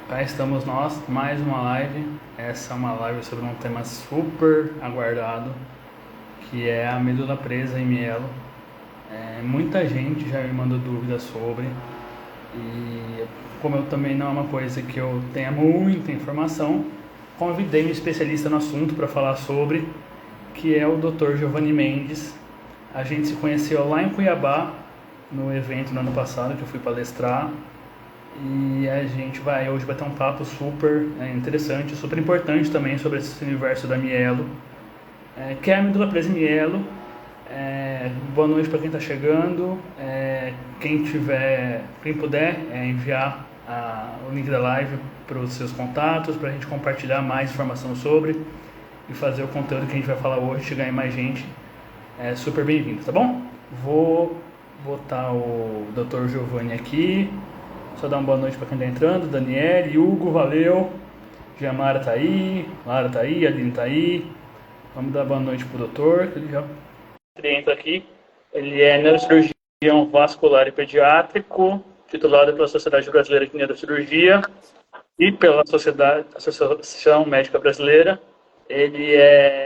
Cá estamos nós, mais uma live. Essa é uma live sobre um tema super aguardado, que é a medula presa em mielo. Muita gente já me mandou dúvidas sobre, e como eu também não é uma coisa que eu tenha muita informação, convidei um especialista no assunto para falar sobre, que é o Dr. Giovanni Mendes. A gente se conheceu lá em Cuiabá, no evento no ano passado que eu fui palestrar. E a gente vai hoje bater um papo super interessante, super importante também sobre esse universo da mielo, que é a medula presa em mielo. Boa noite para quem está chegando. Quem puder enviar o link da live para os seus contatos, para a gente compartilhar mais informação sobre e fazer o conteúdo que a gente vai falar hoje chegar em mais gente. Super bem-vindo, tá bom? Vou botar o Dr. Giovanni aqui. Só dar uma boa noite para quem está entrando. Daniele, Hugo, valeu. Giamara tá aí, Lara tá aí, Aline tá aí. Vamos dar boa noite pro doutor, que ele já entra aqui. Ele é neurocirurgião vascular e pediátrico, titulado pela Sociedade Brasileira de Neurocirurgia e pela Associação Médica Brasileira. Ele é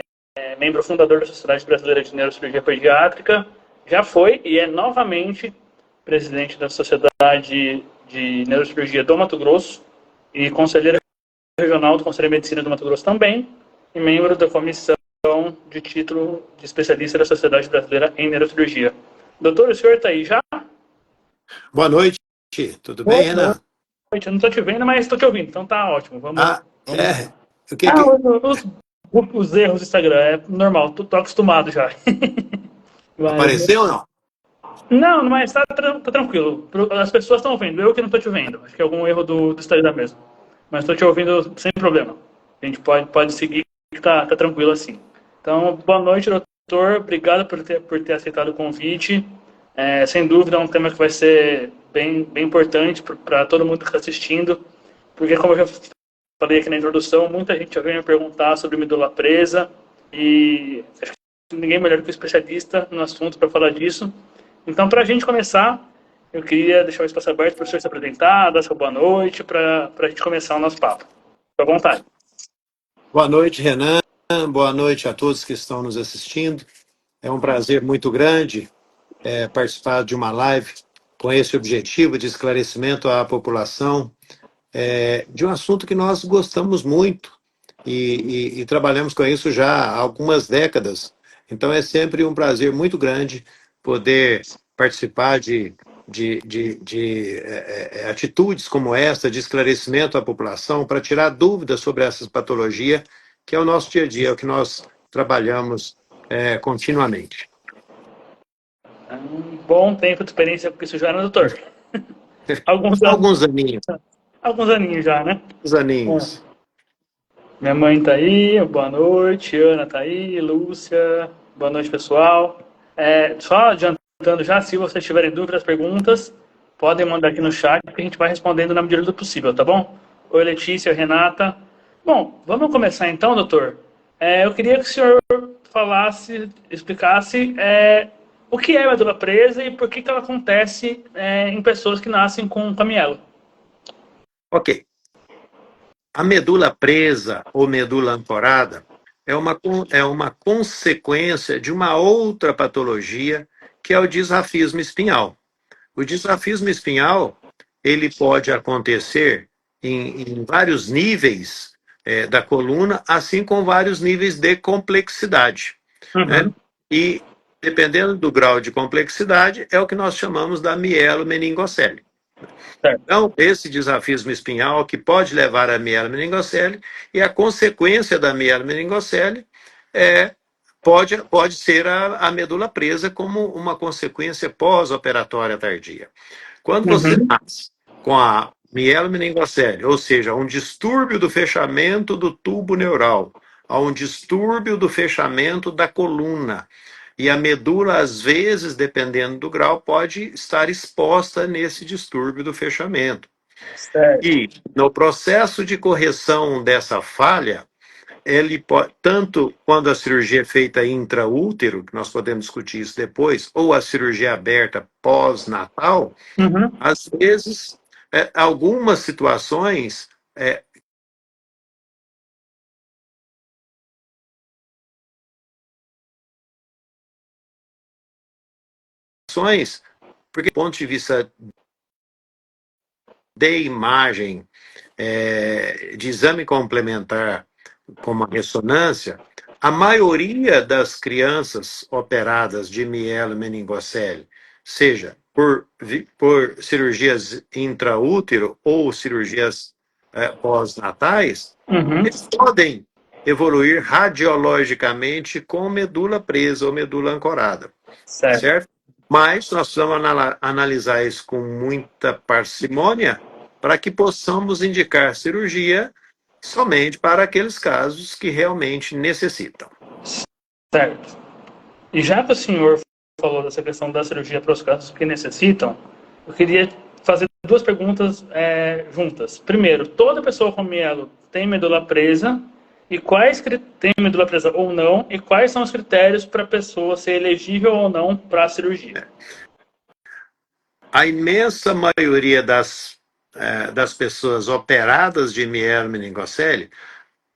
membro fundador da Sociedade Brasileira de Neurocirurgia Pediátrica. Já foi e é novamente presidente da Sociedade de Neurocirurgia do Mato Grosso e conselheiro regional do Conselho de Medicina do Mato Grosso também, e membro da comissão de título de especialista da Sociedade Brasileira em Neurocirurgia. Doutor, o senhor está aí já? Boa noite, tudo bem, Boa Renan? noite, eu não estou te vendo, mas estou te ouvindo, então tá ótimo. Vamos. O que que... Os erros do Instagram, é normal, tô acostumado já. Apareceu ou não? Não, mas tá tranquilo. As pessoas estão vendo, eu que não estou te vendo. Acho que é algum erro do Instagram mesmo. Mas estou te ouvindo sem problema. A gente pode seguir, que tá tranquilo assim. Então, boa noite, doutor. Obrigado por ter aceitado o convite. Sem dúvida, é um tema que vai ser bem importante para todo mundo que está assistindo, porque, como eu já falei aqui na introdução, muita gente já veio me perguntar sobre medula presa, e acho que ninguém melhor que o especialista no assunto para falar disso. Então, para a gente começar, eu queria deixar o espaço aberto para o senhor se apresentar, dar sua boa noite, para a gente começar o nosso papo. Fique à vontade. Boa noite, Renan. Boa noite a todos que estão nos assistindo. É um prazer muito grande participar de uma live com esse objetivo de esclarecimento à população de um assunto que nós gostamos muito e trabalhamos com isso já há algumas décadas. Então é sempre um prazer muito grande poder participar de atitudes como esta, de esclarecimento à população, para tirar dúvidas sobre essas patologias, que é o nosso dia a dia, é o que nós trabalhamos continuamente. Um bom tempo de experiência com isso já, né, doutor? Alguns aninhos. Alguns aninhos já, né? Alguns aninhos. Minha mãe tá aí, boa noite. Ana tá aí, Lúcia, boa noite, pessoal. Só adiantando já, se vocês tiverem dúvidas, perguntas, podem mandar aqui no chat, que a gente vai respondendo na medida do possível, tá bom? Oi, Letícia, Renata. Bom, vamos começar então, doutor. Eu queria que o senhor explicasse o que é a medula presa e por que ela acontece em pessoas que nascem com mielo. Ok. A medula presa ou medula ancorada é uma consequência de uma outra patologia, que é o disrafismo espinhal. O disrafismo espinhal, ele pode acontecer em vários níveis da coluna, assim como vários níveis de complexidade. Uhum. Né? E, dependendo do grau de complexidade, é o que nós chamamos da mielomeningocele. Então, esse disrafismo espinhal que pode levar à mielomeningocele, e a consequência da mielomeningocele pode ser a medula presa como uma consequência pós-operatória tardia. Quando você nasce com a mielomeningocele, ou seja, um distúrbio do fechamento do tubo neural, a um distúrbio do fechamento da coluna, e a medula, às vezes, dependendo do grau, pode estar exposta nesse distúrbio do fechamento. Certo. E, no processo de correção dessa falha, ele pode, tanto quando a cirurgia é feita intraútero, que nós podemos discutir isso depois, ou a cirurgia aberta pós-natal, às vezes algumas situações, porque do ponto de vista de imagem, de exame complementar como a ressonância, a maioria das crianças operadas de mielomeningocele, seja por cirurgias intraútero ou cirurgias pós-natais, Uhum. eles podem evoluir radiologicamente com medula presa ou medula ancorada, Certo. certo? Mas nós precisamos analisar isso com muita parcimônia para que possamos indicar cirurgia somente para aqueles casos que realmente necessitam. Certo. E já que o senhor falou dessa questão da cirurgia para os casos que necessitam, eu queria fazer duas perguntas juntas. Primeiro, toda pessoa com mielo tem medula presa? E quais tem medula presa ou não? E quais são os critérios para a pessoa ser elegível ou não para a cirurgia? A imensa maioria das pessoas operadas de mielomeningocele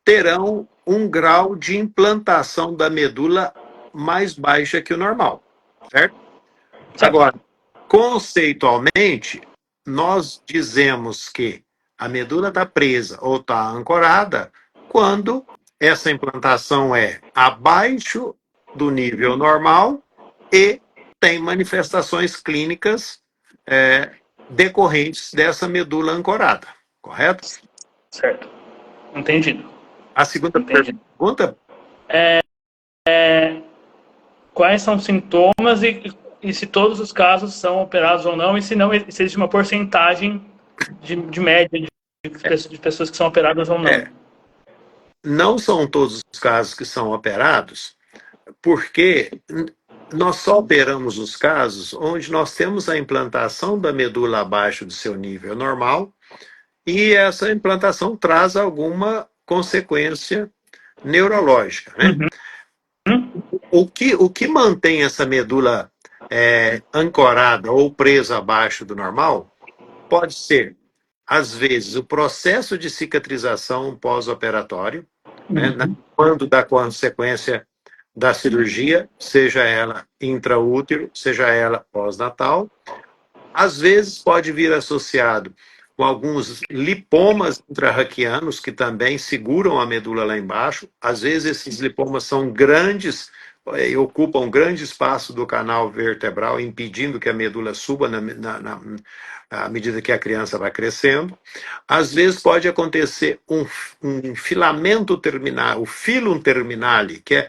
terão um grau de implantação da medula mais baixa que o normal, certo? Certo. Agora, conceitualmente, nós dizemos que a medula está presa ou está ancorada quando essa implantação é abaixo do nível normal e tem manifestações clínicas decorrentes dessa medula ancorada, correto? Certo. Entendido. A segunda Entendido. pergunta, Quais são os sintomas e se todos os casos são operados ou não, e se não, se existe uma porcentagem de média de pessoas que são operadas ou não. Não são todos os casos que são operados, porque nós só operamos os casos onde nós temos a implantação da medula abaixo do seu nível normal e essa implantação traz alguma consequência neurológica, né? O que mantém essa medula ancorada ou presa abaixo do normal pode ser, às vezes, o processo de cicatrização pós-operatório, né, quando da consequência da cirurgia, seja ela intraútero, seja ela pós-natal. Às vezes pode vir associado com alguns lipomas intrarraquianos que também seguram a medula lá embaixo. Às vezes esses lipomas são grandes e ocupam grande espaço do canal vertebral, impedindo que a medula suba à medida que a criança vai crescendo. Às vezes pode acontecer um filamento terminal, o filum terminale, que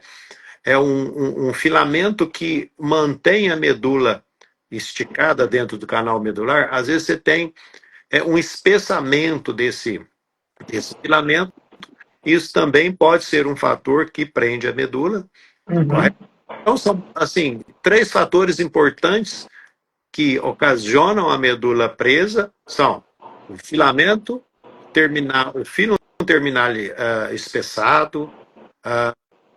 é um filamento que mantém a medula esticada dentro do canal medular. Às vezes você tem um espessamento desse filamento. Isso também pode ser um fator que prende a medula. Correto? Então, são, assim, três fatores importantes que ocasionam a medula presa são o filamento terminal, o filum terminal espessado,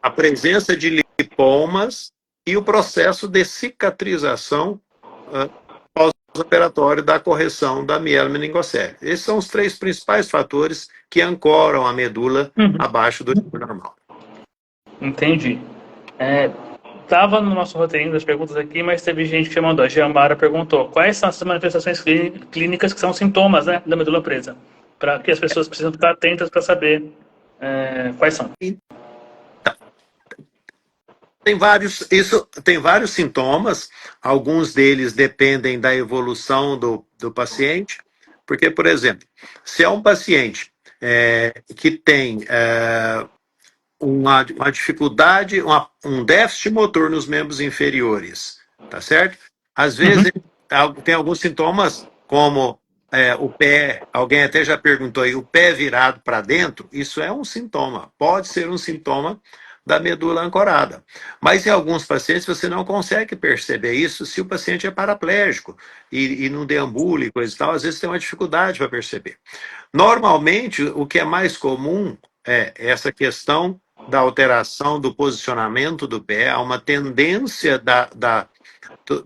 a presença de lipomas e o processo de cicatrização pós-operatório da correção da mielomeningocele. Esses são os três principais fatores que ancoram a medula abaixo do nível normal. Entendi. Estava no nosso roteirinho das perguntas aqui, mas teve gente que mandou. A Giamara perguntou quais são as manifestações clínicas que são sintomas, né, da medula presa, para que as pessoas precisam ficar atentas para saber quais são. Tem vários sintomas, alguns deles dependem da evolução do paciente, porque, por exemplo, se é um paciente que tem uma dificuldade, um déficit motor nos membros inferiores, tá certo? Às vezes tem alguns sintomas, como o pé, alguém até já perguntou aí, o pé virado para dentro, isso é um sintoma, pode ser um sintoma da medula ancorada. Mas em alguns pacientes você não consegue perceber isso se o paciente é paraplégico e não deambula e coisa e tal, às vezes tem uma dificuldade para perceber. Normalmente, o que é mais comum é essa questão da alteração do posicionamento do pé, há uma tendência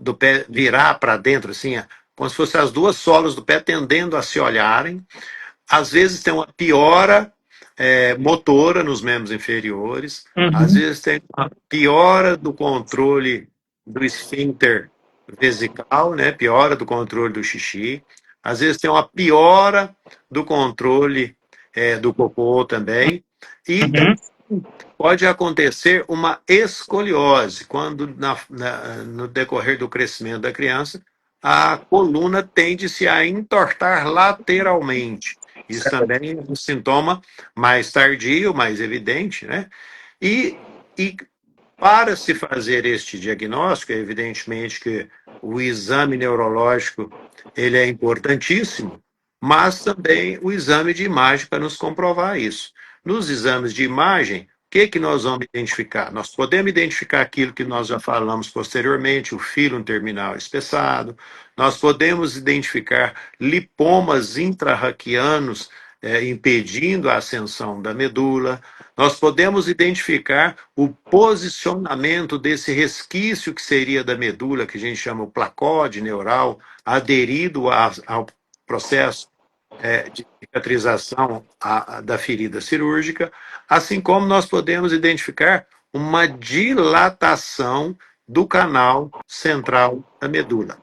do pé virar para dentro, assim, como se fossem as duas solas do pé tendendo a se olharem. Às vezes tem uma piora motora nos membros inferiores, às Uhum. vezes tem uma piora do controle do esfíncter vesical, né? Piora do controle do xixi, às vezes tem uma piora do controle do cocô também, e Uhum. pode acontecer uma escoliose, quando no decorrer do crescimento da criança, a coluna tende-se a entortar lateralmente. Isso Certo. também é um sintoma mais tardio, mais evidente, né? E, e para se fazer este diagnóstico, evidentemente que o exame neurológico ele é importantíssimo, mas também o exame de imagem para nos comprovar isso. Nos exames de imagem, o que nós vamos identificar? Nós podemos identificar aquilo que nós já falamos posteriormente, o fílum terminal espessado, nós podemos identificar lipomas intrarraquianos impedindo a ascensão da medula, nós podemos identificar o posicionamento desse resquício que seria da medula, que a gente chama o placode neural, aderido ao processo de cicatrização da ferida cirúrgica, assim como nós podemos identificar uma dilatação do canal central da medula.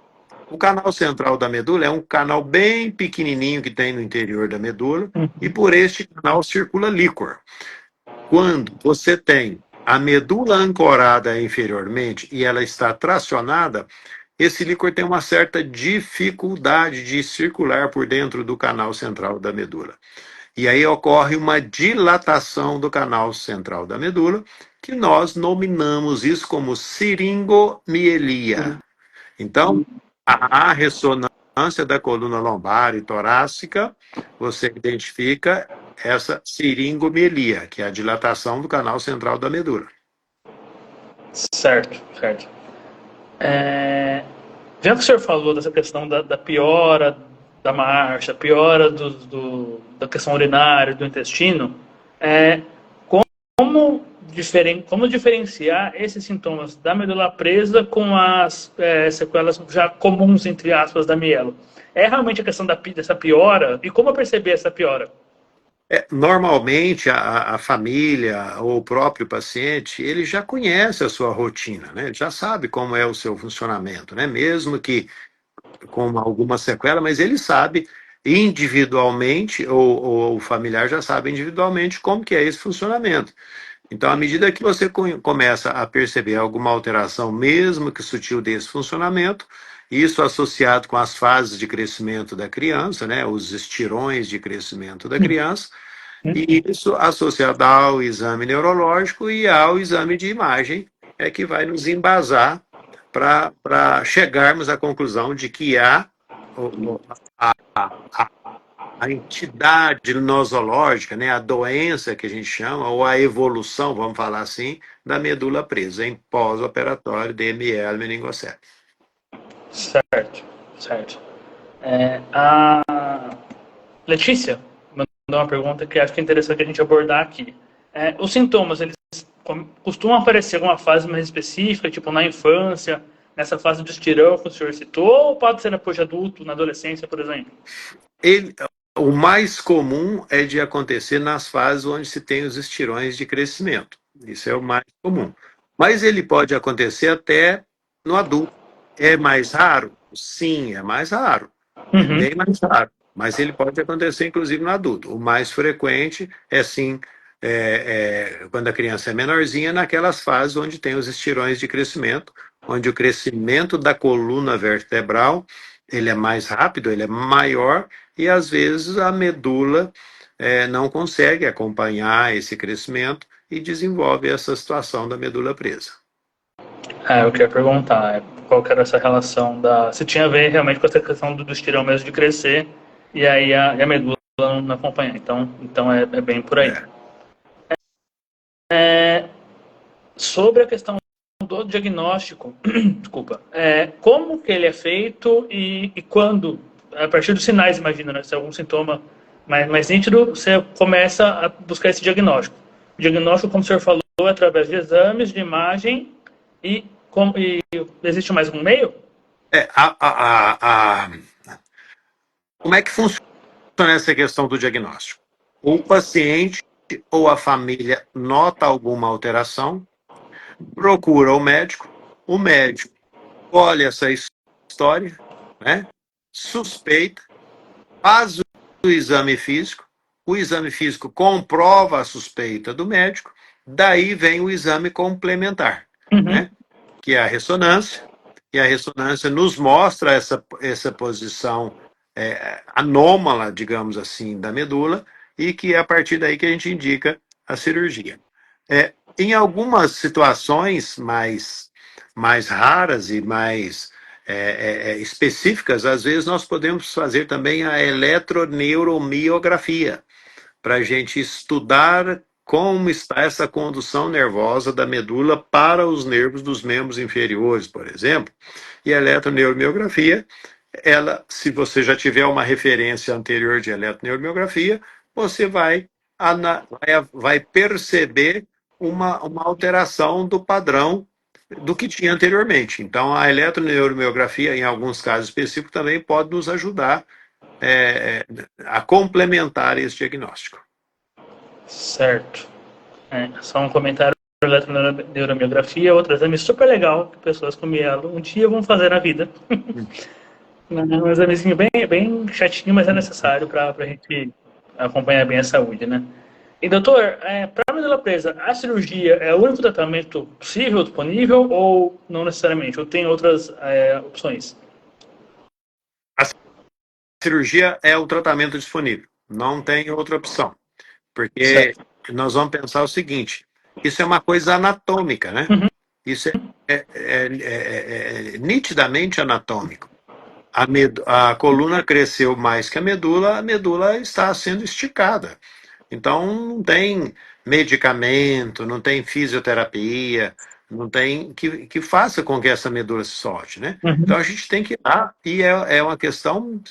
O canal central da medula é um canal bem pequenininho que tem no interior da medula, e Uhum. por este canal circula líquor. Quando você tem a medula ancorada inferiormente e ela está tracionada, esse líquor tem uma certa dificuldade de circular por dentro do canal central da medula. E aí ocorre uma dilatação do canal central da medula, que nós nominamos isso como siringomielia. Então, a ressonância da coluna lombar e torácica, você identifica essa siringomielia, que é a dilatação do canal central da medula. Certo, certo. Já que o senhor falou dessa questão da piora da marcha, piora da questão urinária, do intestino, como, como diferenciar esses sintomas da medula presa com as sequelas já comuns, entre aspas, da mielo? É realmente a questão dessa piora? E como perceber essa piora? Normalmente, a família ou o próprio paciente, ele já conhece a sua rotina, né? Ele já sabe como é o seu funcionamento, né? Mesmo que com alguma sequela, mas ele sabe individualmente, ou o familiar já sabe individualmente como que é esse funcionamento. Então, à medida que você começa a perceber alguma alteração, mesmo que sutil, desse funcionamento, isso associado com as fases de crescimento da criança, né, os estirões de crescimento da criança, e isso associado ao exame neurológico e ao exame de imagem, é que vai nos embasar para chegarmos à conclusão de que há a, a, a entidade nosológica, né, a doença que a gente chama, ou a evolução, vamos falar assim, da medula presa em pós-operatório de ML meningocele. Certo, certo. A Letícia mandou uma pergunta que acho que é interessante a gente abordar aqui. Os sintomas, eles costumam aparecer em alguma fase mais específica, tipo na infância, nessa fase do estirão que o senhor citou, ou pode ser depois de adulto, na adolescência, por exemplo? O mais comum é de acontecer nas fases onde se tem os estirões de crescimento. Isso é o mais comum. Mas ele pode acontecer até no adulto. É mais raro? Sim, é mais raro. É Uhum. bem mais raro. Mas ele pode acontecer, inclusive, no adulto. O mais frequente é, sim, quando a criança é menorzinha, naquelas fases onde tem os estirões de crescimento, onde o crescimento da coluna vertebral ele é mais rápido, ele é maior, e às vezes a medula não consegue acompanhar esse crescimento e desenvolve essa situação da medula presa. Eu queria perguntar qual que era essa relação se tinha a ver realmente com essa questão do estirão mesmo de crescer e aí a medula não acompanhar. Então é bem por aí. Sobre a questão do diagnóstico, desculpa, como que ele é feito e quando, a partir dos sinais, imagina, né, se é algum sintoma mais nítido, você começa a buscar esse diagnóstico. O diagnóstico, como o senhor falou, é através de exames, de imagem e existe mais um meio? É, como é que funciona essa questão do diagnóstico? O paciente ou a família nota alguma alteração, procura o médico olha essa história, né, suspeita, faz o exame físico comprova a suspeita do médico, daí vem o exame complementar, Uhum. né, que é a ressonância, e a ressonância nos mostra essa posição anômala, digamos assim, da medula, e que é a partir daí que a gente indica a cirurgia. Em algumas situações mais raras e mais específicas, às vezes nós podemos fazer também a eletroneuromiografia, para a gente estudar como está essa condução nervosa da medula para os nervos dos membros inferiores, por exemplo. E a eletroneuromiografia, ela, se você já tiver uma referência anterior de eletroneuromiografia, você vai perceber uma alteração do padrão do que tinha anteriormente. Então, a eletroneuromiografia, em alguns casos específicos, também pode nos ajudar é, a complementar esse diagnóstico. Certo. Só um comentário sobre eletroneuromiografia, outro exame super legal que pessoas com mielo um dia vão fazer na vida. Um examezinho bem chatinho, mas é necessário para a gente acompanhar bem a saúde, né? E doutor, para a medula presa, a cirurgia é o único tratamento possível, disponível ou não necessariamente? Ou tem outras opções? A cirurgia é o tratamento disponível, não tem outra opção, porque Certo. nós vamos pensar o seguinte: isso é uma coisa anatômica, né? Uhum. Isso é nitidamente anatômico. A coluna cresceu mais que a medula está sendo esticada. Então, não tem medicamento, não tem fisioterapia, não tem que faça com que essa medula se solte, né? Então, Uhum. a gente tem que ir lá e é uma questão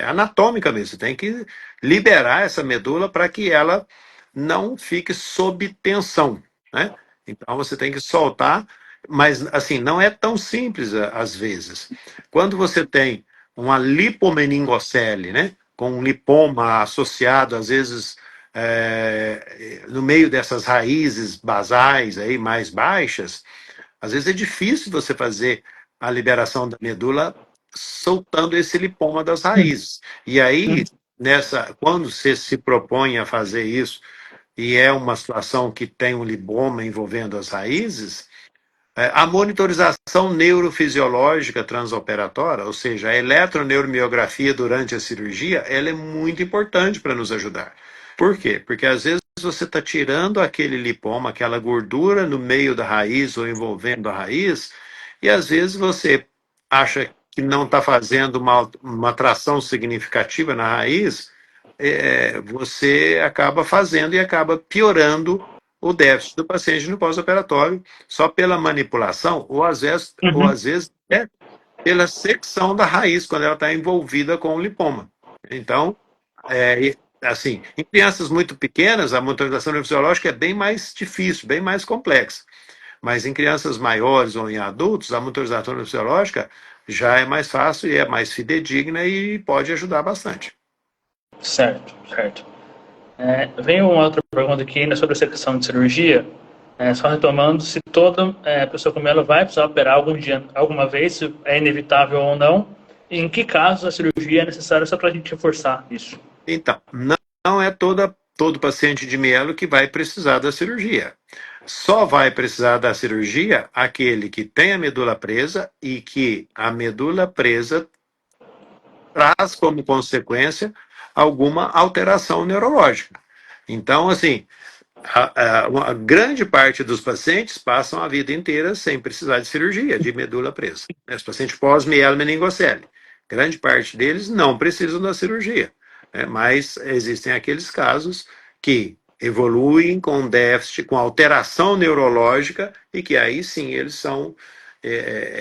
anatômica mesmo. Você tem que liberar essa medula para que ela não fique sob tensão, né? Então, você tem que soltar, mas, assim, não é tão simples às vezes. Quando você tem uma lipomeningocele, né? Com um lipoma associado, às vezes, no meio dessas raízes basais aí mais baixas, às vezes é difícil você fazer a liberação da medula soltando esse lipoma das raízes. E aí, quando você se propõe a fazer isso, e é uma situação que tem um lipoma envolvendo as raízes, a monitorização neurofisiológica transoperatória, ou seja, a eletroneuromiografia durante a cirurgia, ela é muito importante para nos ajudar. Por quê? Porque às vezes você está tirando aquele lipoma, aquela gordura no meio da raiz ou envolvendo a raiz, e às vezes você acha que não está fazendo uma tração significativa na raiz, você acaba fazendo e acaba piorando o déficit do paciente no pós-operatório só pela manipulação, ou Uhum. às vezes pela secção da raiz, quando ela está envolvida com o lipoma. Então, assim, em crianças muito pequenas, a monitorização neurofisiológica é bem mais difícil, bem mais complexa. Mas em crianças maiores ou em adultos, a monitorização neurofisiológica já é mais fácil e é mais fidedigna e pode ajudar bastante. Certo, certo. Vem uma outra pergunta aqui ainda sobre essa questão de cirurgia. Só retomando, se toda pessoa com mielo vai precisar operar algum dia, alguma vez, se é inevitável ou não, e em que casos a cirurgia é necessária só para a gente reforçar isso? Então, não é todo paciente de mielo que vai precisar da cirurgia. Só vai precisar da cirurgia aquele que tem a medula presa e que a medula presa traz como consequência alguma alteração neurológica. Então, assim, uma grande parte dos pacientes passam a vida inteira sem precisar de cirurgia de medula presa. Os pacientes pós-mielo meningocele, grande parte deles não precisam da cirurgia, né? Mas existem aqueles casos que evoluem com déficit, com alteração neurológica e que aí sim eles são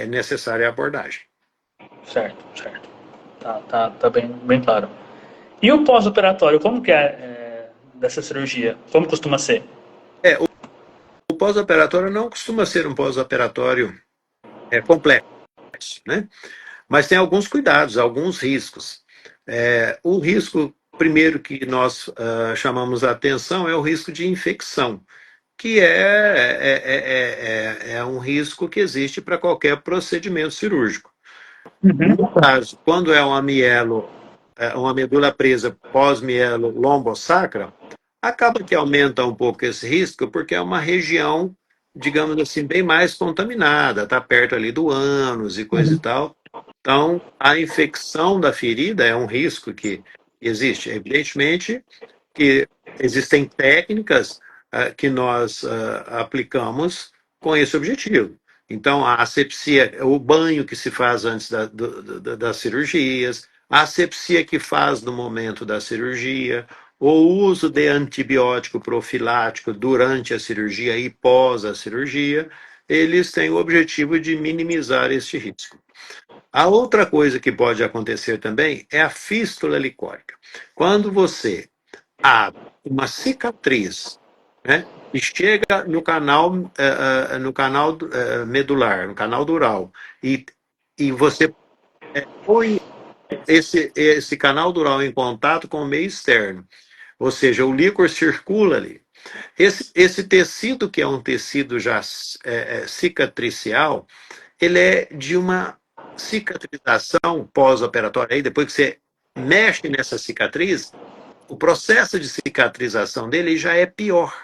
necessária a abordagem. Certo, certo. Tá bem claro. E o pós-operatório, como que dessa cirurgia? Como costuma ser? O pós-operatório não costuma ser um pós-operatório complexo. isso, né? Mas tem alguns cuidados, alguns riscos. O risco, primeiro, que nós chamamos a atenção é o risco de infecção, que é um risco que existe para qualquer procedimento cirúrgico. No caso, quando é uma medula presa pós-mielo lombosacra, acaba que aumenta um pouco esse risco, porque é uma região, digamos assim, bem mais contaminada, está perto ali do ânus e coisa e tal. Então, a infecção da ferida é um risco que existe. Evidentemente que existem técnicas que nós aplicamos com esse objetivo. Então, a asepsia, o banho que se faz antes das cirurgias, a asepsia que faz no momento da cirurgia, o uso de antibiótico profilático durante a cirurgia e pós a cirurgia, eles têm o objetivo de minimizar este risco. A outra coisa que pode acontecer também é a fístula licórica. Quando você abre uma cicatriz, né, e chega no canal medular, no canal dural, e você põe esse canal dural em contato com o meio externo, ou seja, o líquor circula ali. Esse tecido, que é um tecido já cicatricial, ele é de uma cicatrização pós-operatória. Aí, depois que você mexe nessa cicatriz, o processo de cicatrização dele já é pior,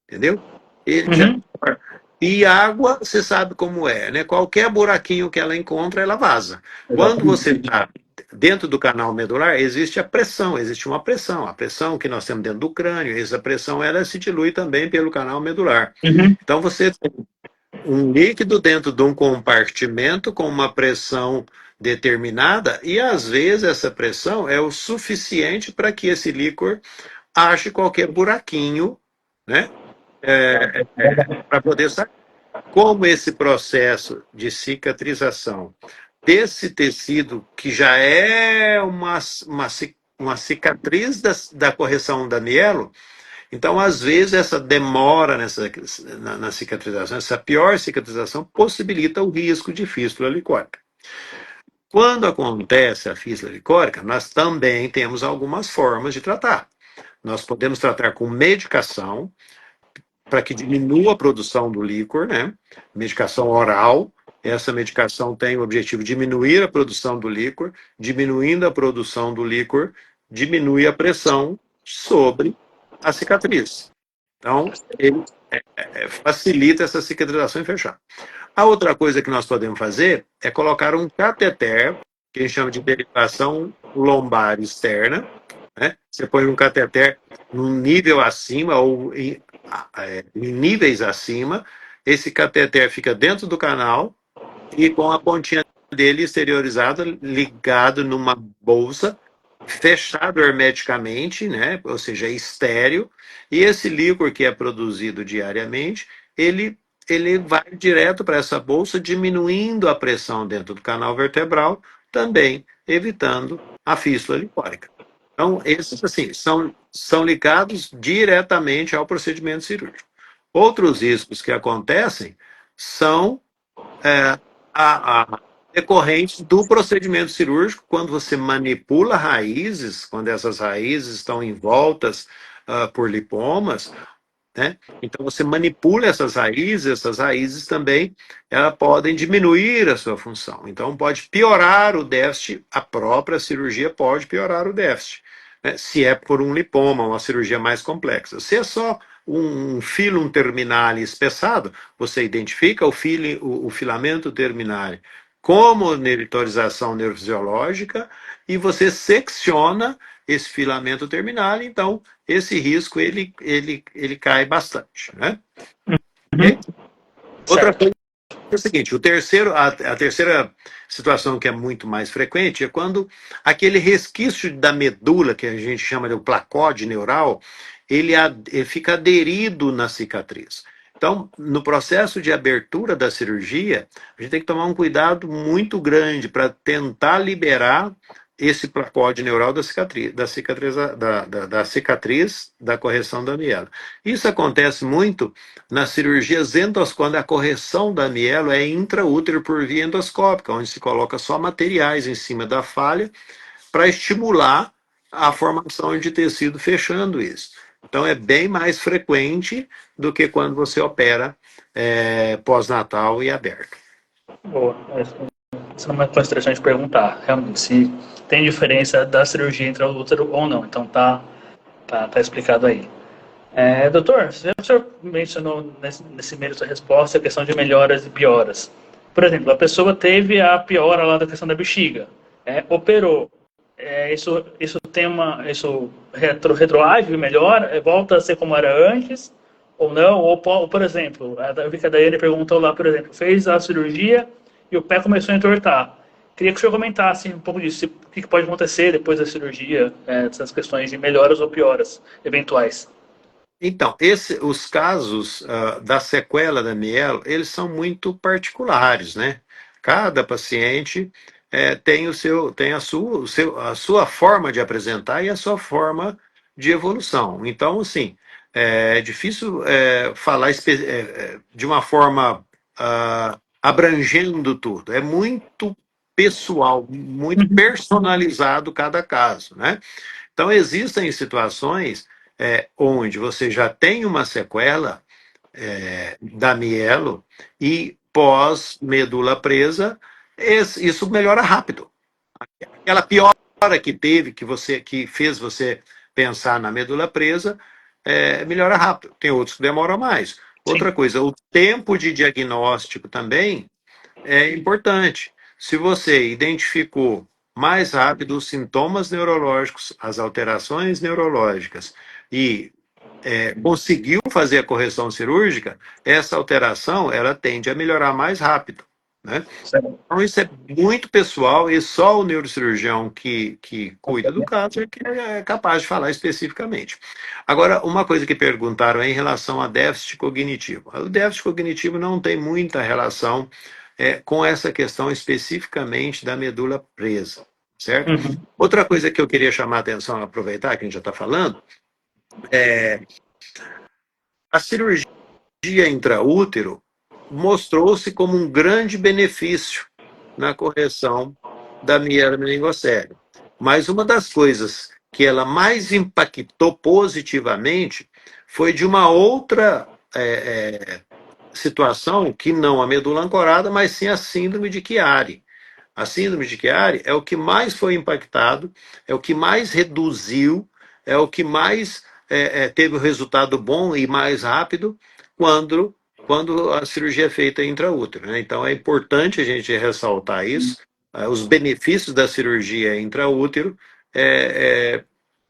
entendeu? Ele já é pior. E água, você sabe como é, né? Qualquer buraquinho que ela encontra, ela vaza. Quando você está dentro do canal medular, existe a pressão, existe uma pressão. A pressão que nós temos dentro do crânio, essa pressão ela se dilui também pelo canal medular. Então você tem um líquido dentro de um compartimento com uma pressão determinada e às vezes essa pressão é o suficiente para que esse líquor ache qualquer buraquinho, né? Para poder sair. Como esse processo de cicatrização desse tecido, que já é uma cicatriz da correção da mielo, então, às vezes, essa demora na cicatrização, essa pior cicatrização, possibilita o risco de fístula licórica. Quando acontece a fístula licórica, nós também temos algumas formas de tratar. Nós podemos tratar com medicação, para que diminua a produção do líquor, né? Medicação oral. Essa medicação tem o objetivo de diminuir a produção do líquor. Diminuindo a produção do líquor, diminui a pressão sobre a cicatriz. Então, ele facilita essa cicatrização e fechar. A outra coisa que nós podemos fazer é colocar um cateter, que a gente chama de derivação lombar externa, né? Você põe um cateter num nível acima ou em níveis acima, esse cateter fica dentro do canal e com a pontinha dele exteriorizada, ligado numa bolsa, fechado hermeticamente, né? Ou seja, estéreo, e esse líquor que é produzido diariamente, ele vai direto para essa bolsa, diminuindo a pressão dentro do canal vertebral, também evitando a fístula licórica. Então, esses assim, são ligados diretamente ao procedimento cirúrgico. Outros riscos que acontecem são decorrentes do procedimento cirúrgico, quando você manipula raízes, quando essas raízes estão envoltas por lipomas, né? Então você manipula essas raízes também elas podem diminuir a sua função. Então pode piorar o déficit, a própria cirurgia pode piorar o déficit, né? Se é por um lipoma, uma cirurgia mais complexa. Se é só um filum terminale espessado, você identifica o filamento terminale como monitorização neurofisiológica e você secciona esse filamento terminal, então esse risco ele cai bastante, né? Okay? Outra coisa é o seguinte, a terceira situação que é muito mais frequente é quando aquele resquício da medula, que a gente chama de placode neural, ele fica aderido na cicatriz. Então, no processo de abertura da cirurgia, a gente tem que tomar um cuidado muito grande para tentar liberar esse placode neural da cicatriz da correção da mielo. Isso acontece muito nas cirurgias quando a correção da mielo é intraútero por via endoscópica, onde se coloca só materiais em cima da falha para estimular a formação de tecido fechando isso. Então é bem mais frequente do que quando você opera pós-natal e aberto. Boa. Isso não é tão interessante perguntar, realmente, se tem diferença da cirurgia intraútero ou não. Então tá explicado aí. Doutor, o senhor mencionou nesse meio da resposta a questão de melhoras e pioras. Por exemplo, a pessoa teve a piora lá da questão da bexiga, operou. Isso tem isso retroage, melhora, volta a ser como era antes, ou não? Ou, por exemplo, eu vi que a Daiane perguntou lá, por exemplo, fez a cirurgia e o pé começou a entortar. Queria que o senhor comentasse um pouco disso, o que pode acontecer depois da cirurgia, essas questões de melhoras ou pioras eventuais. Então, os casos da sequela da mielo, eles são muito particulares, né? Cada paciente tem a sua forma de apresentar e a sua forma de evolução. Então, assim, é difícil falar de uma forma abrangendo tudo. É muito pessoal, muito personalizado cada caso, né? Então, existem situações onde você já tem uma sequela da mielo e pós-medula presa, isso melhora rápido. Aquela piora que teve, que fez você pensar na medula presa, melhora rápido. Tem outros que demoram mais. Sim. Outra coisa, o tempo de diagnóstico também é importante. Se você identificou mais rápido os sintomas neurológicos, as alterações neurológicas e conseguiu fazer a correção cirúrgica, essa alteração ela tende a melhorar mais rápido, né? Então isso é muito pessoal e só o neurocirurgião que cuida do caso é que é capaz de falar especificamente. Agora, uma coisa que perguntaram é em relação a déficit cognitivo. O déficit cognitivo não tem muita relação com essa questão especificamente da medula presa, certo? Uhum. Outra coisa que eu queria chamar a atenção, aproveitar que a gente já está falando, a cirurgia intraútero mostrou-se como um grande benefício na correção da mielomeningocele. Mas uma das coisas que ela mais impactou positivamente foi de uma outra situação, que não a medula ancorada, mas sim a síndrome de Chiari. A síndrome de Chiari é o que mais foi impactado, é o que mais reduziu, é o que mais teve o resultado bom e mais rápido quando a cirurgia é feita intraútero, né? Então é importante a gente ressaltar isso, os benefícios da cirurgia intraútero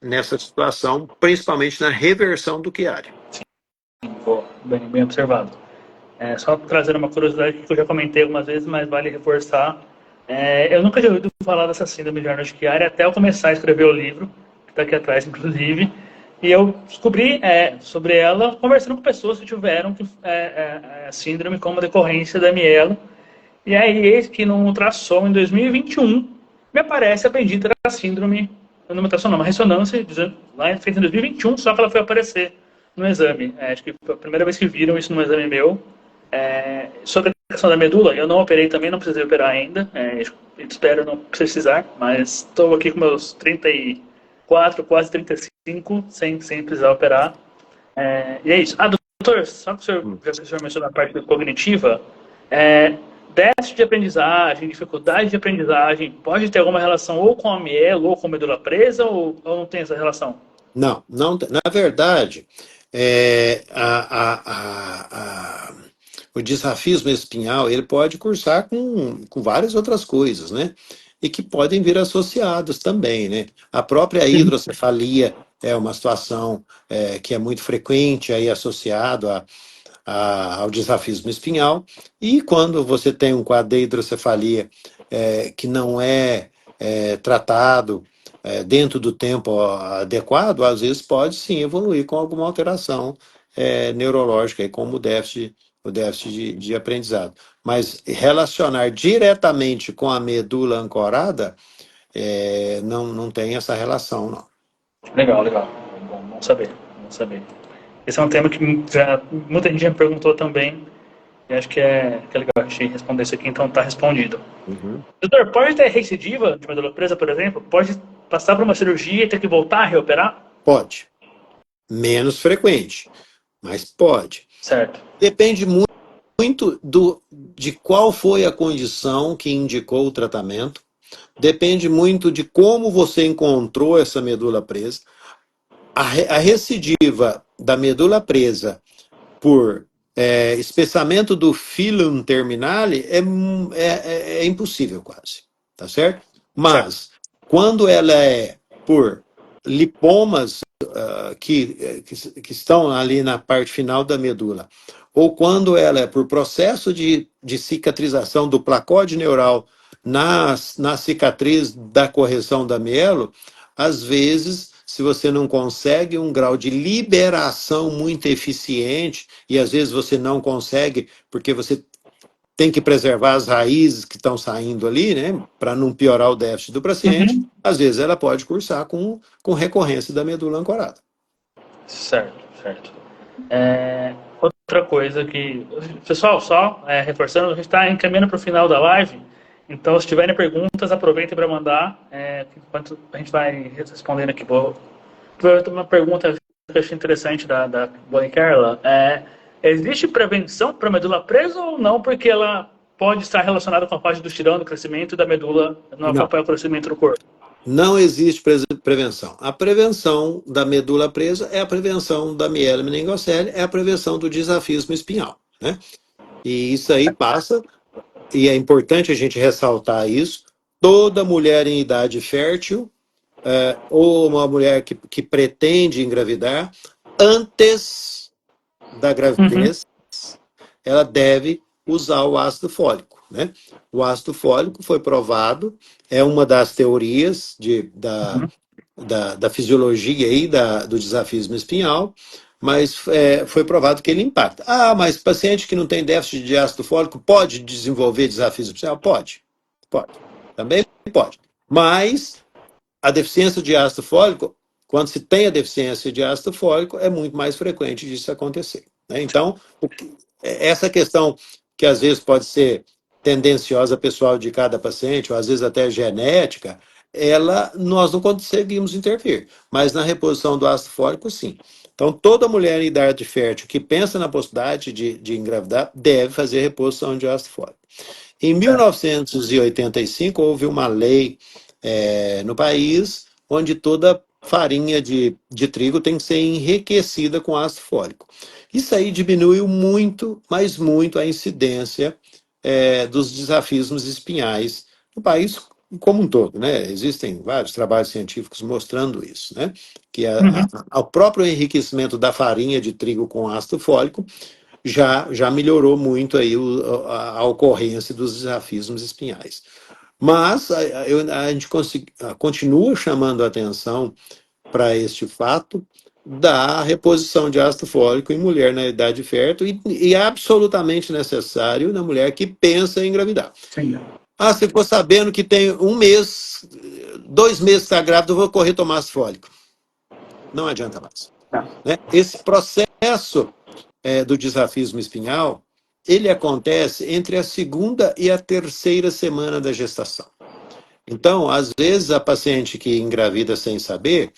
nessa situação, principalmente na reversão do Chiari. Bem observado. Só trazendo uma curiosidade que eu já comentei algumas vezes, mas vale reforçar. Eu nunca tinha ouvido falar dessa síndrome de Arnold Chiari até eu começar a escrever o livro, que está aqui atrás, inclusive. E eu descobri sobre ela conversando com pessoas que tiveram a síndrome como decorrência da mielo. E aí, eis que no ultrassom em 2021 me aparece a bendita da síndrome, não uma ultrassom, não, uma ressonância, lá feita em 2021, só que ela foi aparecer no exame. Acho que foi a primeira vez que viram isso no exame meu. Sobre a questão da medula, eu não operei também, não precisei operar ainda. Espero não precisar, mas estou aqui com meus 34, quase 35, sem precisar operar. E é isso. Doutor, só que o senhor mencionou a parte cognitiva, déficit de aprendizagem, dificuldade de aprendizagem, pode ter alguma relação ou com a mielo ou com a medula presa, ou não tem essa relação? Não, na verdade, o disrafismo espinhal ele pode cursar com várias outras coisas, né? E que podem vir associados também, né? A própria hidrocefalia é uma situação que é muito frequente aí associado ao disrafismo espinhal. E quando você tem um quadro de hidrocefalia que não é tratado dentro do tempo adequado, às vezes pode sim evoluir com alguma alteração neurológica, como o déficit de aprendizado. Mas relacionar diretamente com a medula ancorada não tem essa relação, não. Legal, legal. Bom saber, bom saber. Esse é um tema que muita gente já me perguntou também, e acho que é legal a gente responder isso aqui, então está respondido. Uhum. Doutor, pode ter recidiva de medula presa, por exemplo? Pode passar por uma cirurgia e ter que voltar a reoperar? Pode. Menos frequente, mas pode. Certo. Depende muito de qual foi a condição que indicou o tratamento, depende muito de como você encontrou essa medula presa. A recidiva da medula presa por espessamento do filum terminale é impossível quase, tá certo? Certo. Mas quando ela é por lipomas que estão ali na parte final da medula, ou quando ela é por processo de cicatrização do placode neural na cicatriz da correção da mielo, às vezes, se você não consegue um grau de liberação muito eficiente, e às vezes você não consegue porque você tem que preservar as raízes que estão saindo ali, né, para não piorar o déficit do paciente, Uhum. às vezes ela pode cursar com recorrência da medula ancorada. Certo, certo. Outra coisa que. Pessoal, só reforçando, a gente está encaminhando para o final da live. Então, se tiverem perguntas, aproveitem para mandar. Enquanto a gente vai respondendo aqui. Uma pergunta que eu achei interessante da Bonnie Carla. Existe prevenção para medula presa ou não? Porque ela pode estar relacionada com a parte do tirão do crescimento da medula não Não, acompanha o crescimento do corpo. não existe prevenção. A prevenção da medula presa é a prevenção da miela meningocele, é a prevenção do desafismo espinhal, né? E isso aí passa, e é importante a gente ressaltar isso, toda mulher em idade fértil, ou uma mulher que pretende engravidar, antes da Uhum, gravidez, ela deve usar o ácido fólico, né? O ácido fólico foi provado, é uma das teorias uhum, da fisiologia aí, do desafismo espinhal, mas foi provado que ele impacta. Ah, mas paciente que não tem déficit de ácido fólico pode desenvolver desafismo espinhal? Pode, pode. Também pode. Mas a deficiência de ácido fólico, quando se tem a deficiência de ácido fólico, é muito mais frequente disso acontecer, né? Então, essa questão que às vezes pode ser tendenciosa pessoal de cada paciente, ou às vezes até genética, nós não conseguimos intervir, mas na reposição do ácido fólico, sim. Então, toda mulher em idade fértil que pensa na possibilidade de engravidar deve fazer reposição de ácido fólico. Em 1985, houve uma lei no país onde toda farinha de trigo tem que ser enriquecida com ácido fólico. Isso aí diminuiu muito, mas muito, a incidência dos desafismos espinhais no país como um todo, né? Existem vários trabalhos científicos mostrando isso, né? Que uhum. o próprio enriquecimento da farinha de trigo com ácido fólico já melhorou muito aí a ocorrência dos desafismos espinhais. Mas a gente continua chamando a atenção para este fato da reposição de ácido fólico em mulher na idade fértil e é absolutamente necessário na mulher que pensa em engravidar. Sim. Ah, se for sabendo que tem 1 mês, 2 meses que está grávida, eu vou correr tomar ácido fólico. Não adianta mais, Tá. né? Esse processo do desafismo espinhal, ele acontece entre a segunda e a terceira semana da gestação. Então, às vezes, a paciente que engravida sem saber,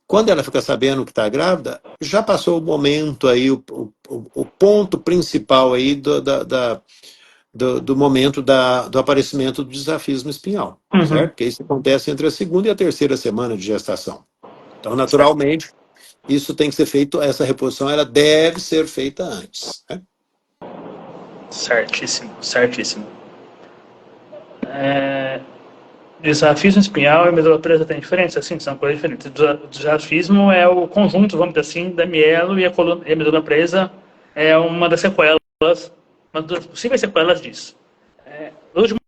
quando ela fica sabendo que está grávida, já passou o momento aí, o ponto principal aí do momento do aparecimento do desafismo espinhal, Uhum. certo? Que isso acontece entre a segunda e a terceira semana de gestação. Então, Certo. naturalmente, isso tem que ser feito, essa reposição ela deve ser feita antes, né? Certíssimo, certíssimo. Desafismo espinhal e medula presa tem diferença? Sim, são coisas diferentes. O desafismo é o conjunto, vamos dizer assim, da mielo e e a medula presa é uma das sequelas, uma das possíveis sequelas disso. Últimas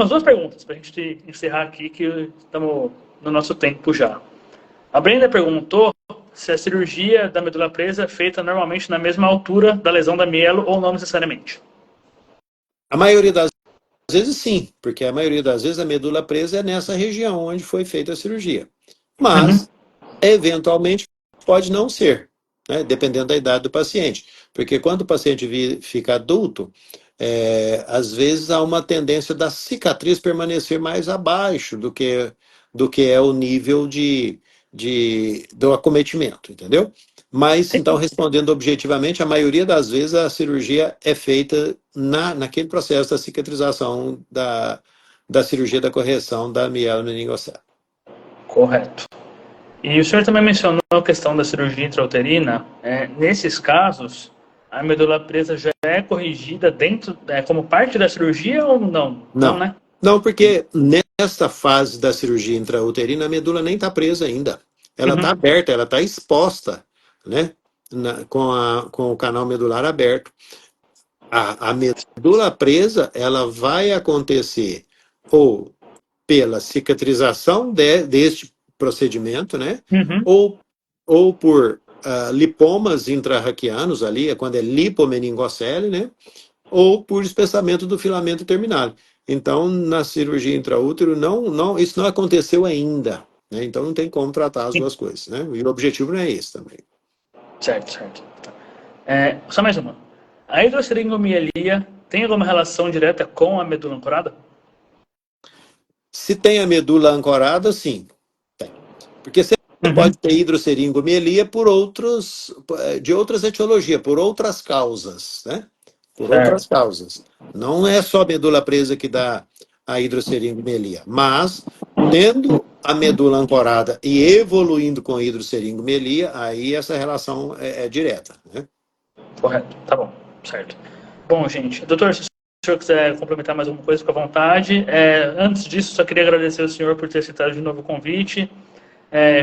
duas perguntas para a gente encerrar aqui, que estamos no nosso tempo já. A Brenda perguntou se a cirurgia da medula presa é feita normalmente na mesma altura da lesão da mielo ou não necessariamente. A maioria das vezes sim, porque a maioria das vezes a medula presa é nessa região onde foi feita a cirurgia. Mas Uhum. eventualmente pode não ser, né? Dependendo da idade do paciente. Porque quando o paciente fica adulto, às vezes há uma tendência da cicatriz permanecer mais abaixo do que é o nível do acometimento, entendeu? Mas, então, respondendo objetivamente, a maioria das vezes a cirurgia é feita naquele processo da cicatrização da cirurgia da correção da mielomeningocele. Correto. E o senhor também mencionou a questão da cirurgia intrauterina. Nesses casos, a medula presa já é corrigida dentro, como parte da cirurgia ou não? Não, Não. né? Não, porque nessa fase da cirurgia intrauterina, a medula nem está presa ainda. Ela está Uhum. aberta, ela está exposta, né? Com o canal medular aberto. A medula presa, ela vai acontecer ou pela cicatrização deste procedimento, né? Uhum. Ou por lipomas intrarraquianos ali, é quando é lipomeningocele, né? Ou por espessamento do filamento terminal. Então, na cirurgia intraútero, isso não aconteceu ainda. Né? Então, não tem como tratar as Sim. duas coisas. Né? E o objetivo não é esse também. Certo, certo. Só mais uma. A hidrosseringomielia tem alguma relação direta com a medula ancorada? Se tem a medula ancorada, sim, tem. Porque você Uhum. pode ter hidrosseringomelia de outras etiologias, por outras causas, né? Por outras Certo. causas. Não é só a medula presa que dá a hidrosseringomelia, mas tendo a medula ancorada e evoluindo com hidrosseringomelia, aí essa relação é direta, né? Correto. Tá bom. Certo. Bom, gente. Doutor, se o senhor quiser complementar mais alguma coisa, fica à vontade. Antes disso, só queria agradecer ao senhor por ter aceitado de novo o convite,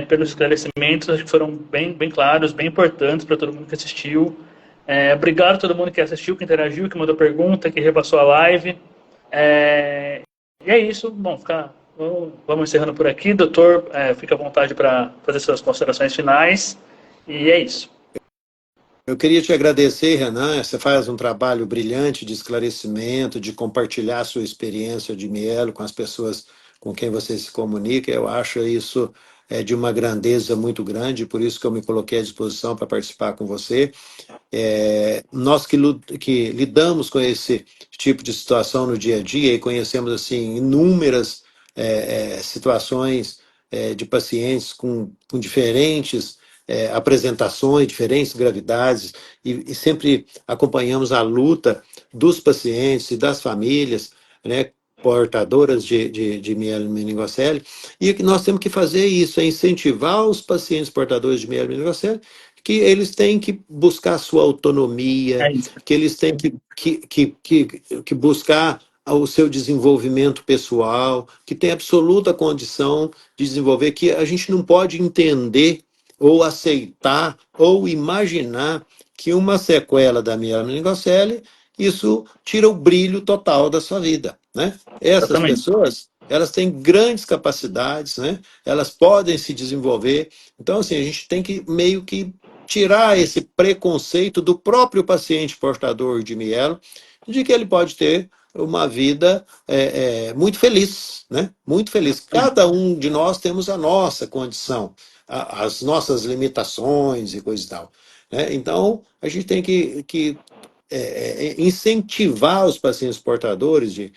pelos esclarecimentos, acho que foram bem, bem claros, bem importantes para todo mundo que assistiu. Obrigado a todo mundo que assistiu, que interagiu, que mandou pergunta, que repassou a live. E é isso. Bom, vamos encerrando por aqui. Doutor, fica à vontade para fazer suas considerações finais. E é isso. Eu queria te agradecer, Renan. Você faz um trabalho brilhante de esclarecimento, de compartilhar a sua experiência de mielo com as pessoas com quem você se comunica. Eu acho isso de uma grandeza muito grande, por isso que eu me coloquei à disposição para participar com você. Nós que lidamos com esse tipo de situação no dia a dia e conhecemos assim inúmeras situações de pacientes com diferentes apresentações, diferentes gravidades, e sempre acompanhamos a luta dos pacientes e das famílias, né, portadoras de mielomeningocele, e o que nós temos que fazer isso, é incentivar os pacientes portadores de mielomeningocele que eles têm que buscar sua autonomia, É isso. que eles têm que buscar o seu desenvolvimento pessoal, que tem absoluta condição de desenvolver, que a gente não pode entender ou aceitar ou imaginar que uma sequela da mielomeningocele, isso tira o brilho total da sua vida, né? Essas Exatamente. pessoas, elas têm grandes capacidades, né? Elas podem se desenvolver. Então, assim, a gente tem que meio que tirar esse preconceito do próprio paciente portador de mielo, de que ele pode ter uma vida muito feliz, né? Muito feliz. Cada um de nós temos a nossa condição, as nossas limitações e coisa e tal. Né? Então, a gente tem que incentivar os pacientes portadores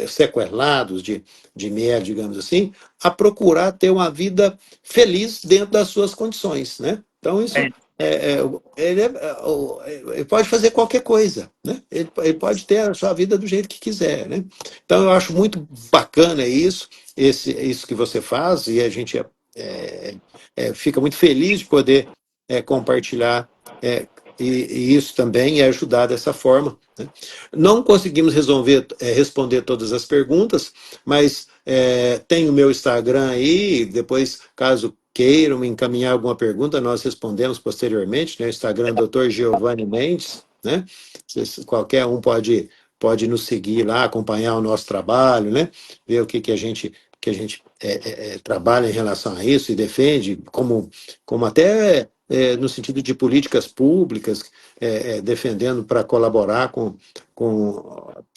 sequelados de MER, digamos assim, a procurar ter uma vida feliz dentro das suas condições, né? Então, É isso isso. ele pode fazer qualquer coisa, né? Ele pode ter a sua vida do jeito que quiser, né? Então, eu acho muito bacana isso que você faz, e a gente fica muito feliz de poder compartilhar e isso também é ajudar dessa forma. Né? Não conseguimos responder todas as perguntas, mas tem o meu Instagram aí, depois, caso queiram me encaminhar alguma pergunta, nós respondemos posteriormente, né? O Instagram Dr. Giovanni Mendes, né? Qualquer um pode nos seguir lá, acompanhar o nosso trabalho, né? Ver o que a gente trabalha em relação a isso e defende, como até no sentido de políticas públicas, defendendo para colaborar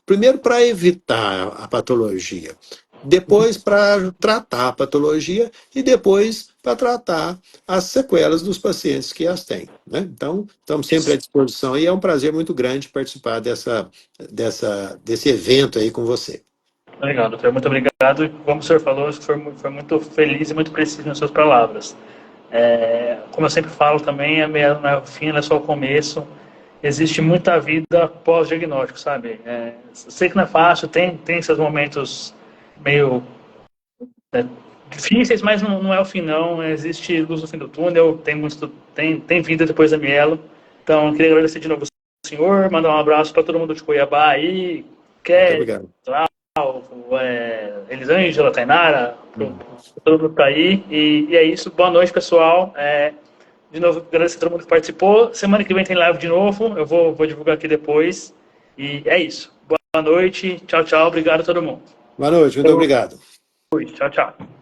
primeiro para evitar a patologia, depois para tratar a patologia e depois para tratar as sequelas dos pacientes que as têm, né? Então, estamos sempre à disposição e é um prazer muito grande participar desse evento aí com você. Legal, doutor. Muito obrigado. E como o senhor falou, foi muito feliz e muito preciso nas suas palavras. Como eu sempre falo também, não é o fim, não é só o começo. Existe muita vida pós-diagnóstico, sabe? Sei que não é fácil, tem seus momentos meio difíceis, mas não é o fim, não. Existe luz no fim do túnel, tem vida depois da mielo. Então, eu queria agradecer de novo ao senhor, mandar um abraço para todo mundo de Cuiabá aí, Muito Kelly, obrigado. Elisângela, Tainara, todo mundo que tá aí. E é isso. Boa noite, pessoal. De novo, agradecer a todo mundo que participou. Semana que vem tem live de novo. Eu vou divulgar aqui depois. E é isso. Boa noite. Tchau, tchau. Obrigado a todo mundo. Boa noite, muito obrigado. Tchau, tchau.